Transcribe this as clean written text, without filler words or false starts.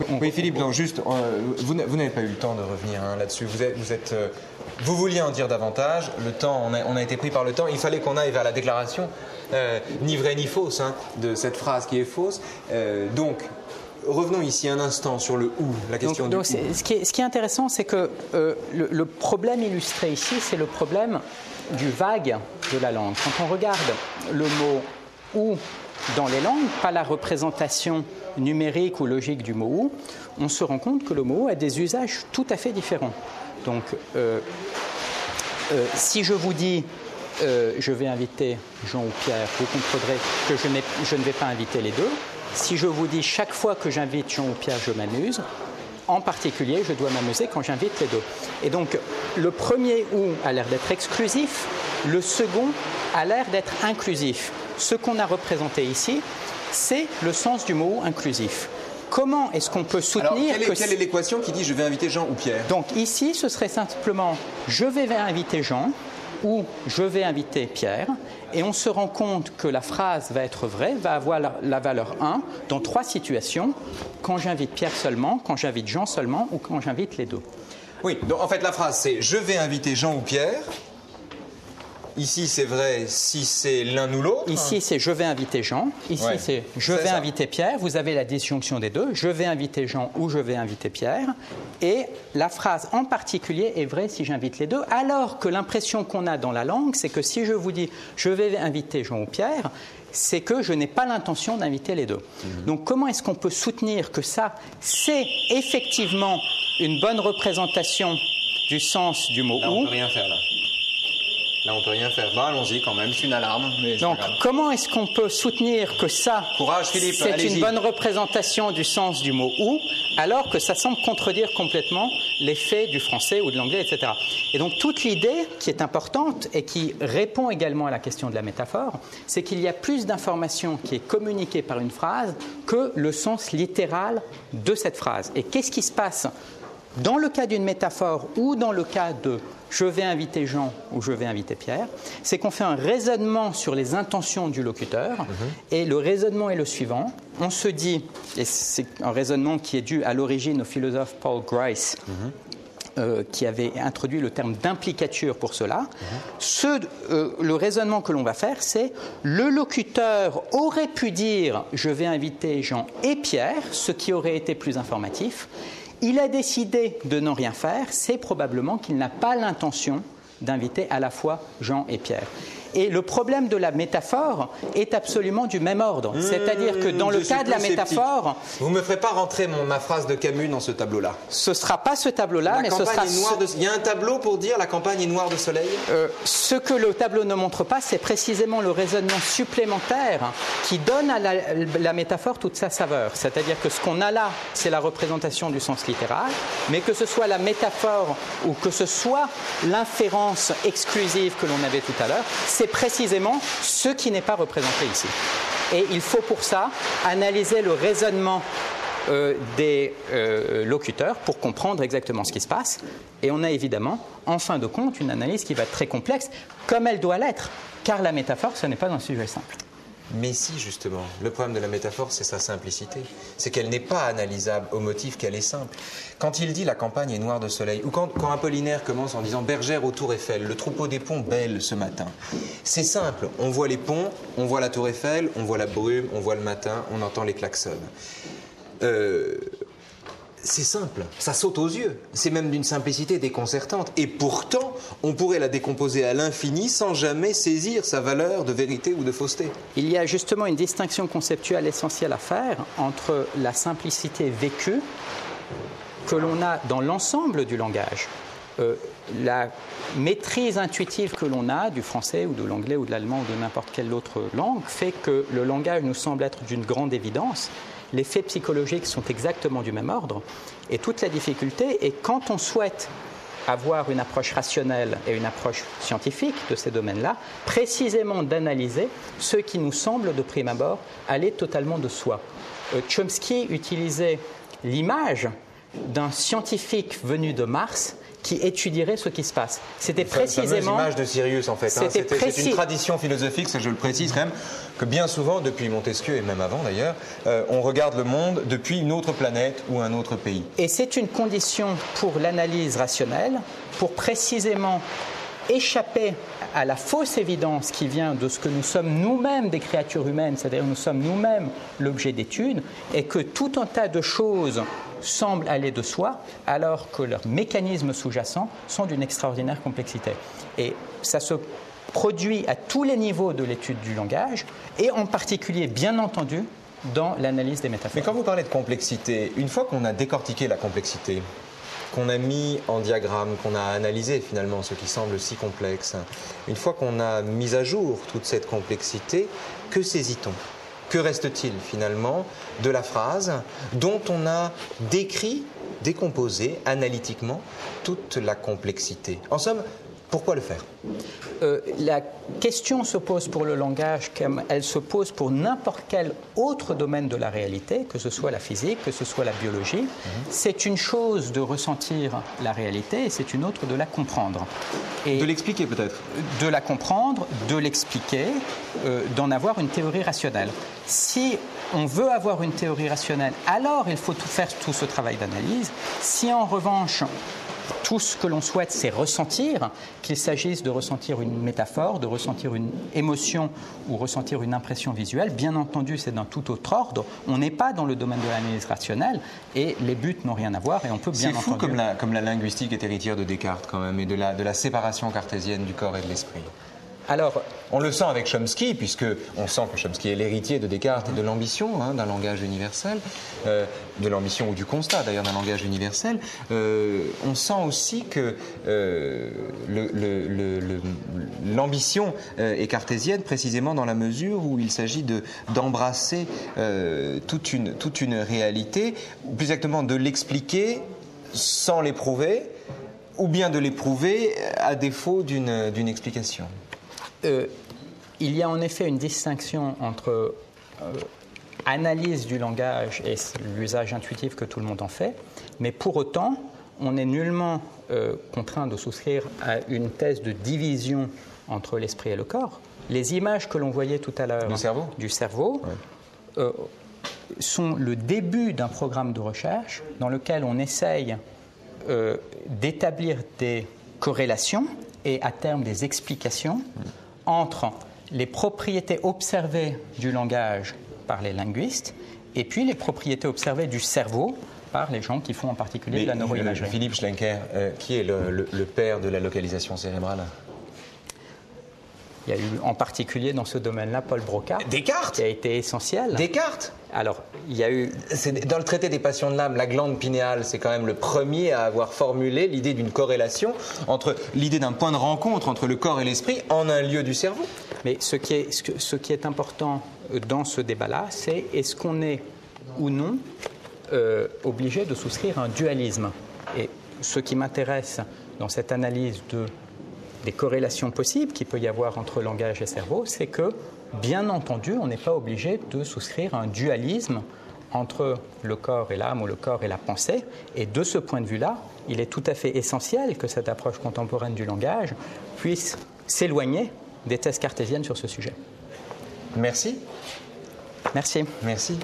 Oui, Philippe, donc juste, vous n'avez pas eu le temps de revenir là-dessus. Vous vouliez en dire davantage. Le temps, on a été pris par le temps. Il fallait qu'on aille vers la déclaration, ni vraie ni fausse, de cette phrase qui est fausse. Donc, revenons ici un instant sur le « ou », la question du « ou ». Ce qui est intéressant, c'est que le problème illustré ici, c'est le problème du vague de la langue. Quand on regarde le mot « ou » dans les langues, pas la représentation numérique ou logique du mot « ou », on se rend compte que le mot « ou » a des usages tout à fait différents. Donc, si je vous dis je vais inviter Jean ou Pierre, vous comprendrez que je ne vais pas inviter les deux. Si je vous dis chaque fois que j'invite Jean ou Pierre, je m'amuse, en particulier, je dois m'amuser quand j'invite les deux. Et donc, le premier « ou » a l'air d'être exclusif, le second a l'air d'être inclusif. Ce qu'on a représenté ici, c'est le sens du mot « inclusif ». Comment est-ce qu'on peut soutenir quelle est l'équation qui dit je vais inviter Jean ou Pierre? Donc ici, ce serait simplement je vais inviter Jean ou je vais inviter Pierre, et on se rend compte que la phrase va être vraie, va avoir la valeur 1 dans 3 situations, quand j'invite Pierre seulement, quand j'invite Jean seulement ou quand j'invite les deux. Oui, donc en fait la phrase c'est je vais inviter Jean ou Pierre. Ici, c'est vrai si c'est l'un ou l'autre. Ici, c'est je vais inviter Jean. Ici, c'est je vais inviter Pierre. Vous avez la disjonction des deux. Je vais inviter Jean ou je vais inviter Pierre. Et la phrase en particulier est vraie si j'invite les deux. Alors que l'impression qu'on a dans la langue, c'est que si je vous dis je vais inviter Jean ou Pierre, c'est que je n'ai pas l'intention d'inviter les deux. Donc, comment est-ce qu'on peut soutenir que ça, c'est effectivement une bonne représentation du sens du mot « ou » ? Là, on ne peut rien faire, là. Là, on ne peut rien faire. Bon, allons-y quand même, c'est une alarme. Mais donc, comment est-ce qu'on peut soutenir que ça, courage, Philippe, c'est une bonne représentation du sens du mot « ou », alors que ça semble contredire complètement l'effet du français ou de l'anglais, etc. Et donc, toute l'idée qui est importante et qui répond également à la question de la métaphore, c'est qu'il y a plus d'informations qui est communiquée par une phrase que le sens littéral de cette phrase. Et qu'est-ce qui se passe dans le cas d'une métaphore ou dans le cas de je vais inviter Jean ou je vais inviter Pierre, c'est qu'on fait un raisonnement sur les intentions du locuteur. Et le raisonnement est le suivant. On se dit, et c'est un raisonnement qui est dû à l'origine au philosophe Paul Grice, qui avait introduit le terme d'implicature pour cela. Le raisonnement que l'on va faire, c'est le locuteur aurait pu dire je vais inviter Jean et Pierre, ce qui aurait été plus informatif. Il a décidé de ne rien faire, c'est probablement qu'il n'a pas l'intention d'inviter à la fois Jean et Pierre. Et le problème de la métaphore est absolument du même ordre. C'est-à-dire que dans le cas de la métaphore... Vous ne me ferez pas rentrer ma phrase de Camus dans ce tableau-là. Ce ne sera pas ce tableau-là, mais ce sera... Il y a un tableau pour dire la campagne est noire de soleil? Ce que le tableau ne montre pas, c'est précisément le raisonnement supplémentaire qui donne à la métaphore toute sa saveur. C'est-à-dire que ce qu'on a là, c'est la représentation du sens littéral, mais que ce soit la métaphore ou que ce soit l'inférence exclusive que l'on avait tout à l'heure, c'est précisément ce qui n'est pas représenté ici. Et il faut pour ça analyser le raisonnement des locuteurs pour comprendre exactement ce qui se passe. Et on a évidemment, en fin de compte, une analyse qui va être très complexe, comme elle doit l'être, car la métaphore, ce n'est pas un sujet simple. Mais si, justement, le problème de la métaphore, c'est sa simplicité. C'est qu'elle n'est pas analysable au motif qu'elle est simple. Quand il dit la campagne est noire de soleil, ou quand Apollinaire commence en disant bergère au Tour Eiffel, le troupeau des ponts belle ce matin, c'est simple. On voit les ponts, on voit la Tour Eiffel, on voit la brume, on voit le matin, on entend les klaxons. C'est simple, ça saute aux yeux. C'est même d'une simplicité déconcertante. Et pourtant, on pourrait la décomposer à l'infini sans jamais saisir sa valeur de vérité ou de fausseté. Il y a justement une distinction conceptuelle essentielle à faire entre la simplicité vécue que l'on a dans l'ensemble du langage. La maîtrise intuitive que l'on a du français ou de l'anglais ou de l'allemand ou de n'importe quelle autre langue fait que le langage nous semble être d'une grande évidence. Les faits psychologiques sont exactement du même ordre. Et toute la difficulté est quand on souhaite avoir une approche rationnelle et une approche scientifique de ces domaines-là, précisément d'analyser ce qui nous semble de prime abord aller totalement de soi. Chomsky utilisait l'image d'un scientifique venu de Mars qui étudierait ce qui se passe. C'était précisément... La image de Sirius, en fait. C'est une tradition philosophique, ça je le précise quand même, que bien souvent, depuis Montesquieu et même avant d'ailleurs, on regarde le monde depuis une autre planète ou un autre pays. Et c'est une condition pour l'analyse rationnelle, pour précisément échapper à la fausse évidence qui vient de ce que nous sommes nous-mêmes des créatures humaines, c'est-à-dire nous sommes nous-mêmes l'objet d'étude, et que tout un tas de choses semblent aller de soi, alors que leurs mécanismes sous-jacents sont d'une extraordinaire complexité. Et ça se produit à tous les niveaux de l'étude du langage, et en particulier, bien entendu, dans l'analyse des métaphores. Mais quand vous parlez de complexité, une fois qu'on a décortiqué la complexité, qu'on a mis en diagramme, qu'on a analysé finalement ce qui semble si complexe, une fois qu'on a mis à jour toute cette complexité, que saisit-on ? Que reste-t-il finalement de la phrase dont on a décrit, décomposé analytiquement toute la complexité ? En somme, pourquoi le faire ? La question se pose pour le langage comme elle se pose pour n'importe quel autre domaine de la réalité, que ce soit la physique, que ce soit la biologie. C'est une chose de ressentir la réalité et c'est une autre de la comprendre. Et de l'expliquer peut-être ? De la comprendre, de l'expliquer, d'en avoir une théorie rationnelle. Si on veut avoir une théorie rationnelle, alors il faut faire tout ce travail d'analyse. Si en revanche, tout ce que l'on souhaite, c'est ressentir, qu'il s'agisse de ressentir une métaphore, de ressentir une émotion ou ressentir une impression visuelle. Bien entendu, c'est d'un tout autre ordre. On n'est pas dans le domaine de l'analyse rationnelle et les buts n'ont rien à voir et on peut bien entendu... C'est fou comme la linguistique est héritière de Descartes quand même et de la séparation cartésienne du corps et de l'esprit. Alors, on le sent avec Chomsky, puisque on sent que Chomsky est l'héritier de Descartes et de l'ambition d'un langage universel, de l'ambition ou du constat d'ailleurs d'un langage universel. On sent aussi que l'ambition est cartésienne précisément dans la mesure où il s'agit d'embrasser toute une réalité, ou plus exactement de l'expliquer sans l'éprouver, ou bien de l'éprouver à défaut d'une explication. Il y a en effet une distinction entre analyse du langage et l'usage intuitif que tout le monde en fait, mais pour autant, on n'est nullement contraint de souscrire à une thèse de division entre l'esprit et le corps. Les images que l'on voyait tout à l'heure du cerveau sont le début d'un programme de recherche dans lequel on essaye d'établir des corrélations et à terme des explications entre les propriétés observées du langage par les linguistes et puis les propriétés observées du cerveau par les gens qui font en particulier de la neuroimagerie. Philippe Schlenker, qui est le père de la localisation cérébrale ? Il y a eu en particulier dans ce domaine-là Paul Broca. Descartes ? Qui a été essentiel. Descartes ? Alors, il y a eu... Dans le traité des passions de l'âme, la glande pinéale, c'est quand même le premier à avoir formulé l'idée d'une corrélation entre l'idée d'un point de rencontre entre le corps et l'esprit en un lieu du cerveau. Mais ce qui est important dans ce débat-là, c'est est-ce qu'on est ou non obligé de souscrire un dualisme. Et ce qui m'intéresse dans cette analyse des corrélations possibles qu'il peut y avoir entre langage et cerveau, c'est que, bien entendu, on n'est pas obligé de souscrire un dualisme entre le corps et l'âme ou le corps et la pensée. Et de ce point de vue-là, il est tout à fait essentiel que cette approche contemporaine du langage puisse s'éloigner des thèses cartésiennes sur ce sujet. Merci. Merci. Merci.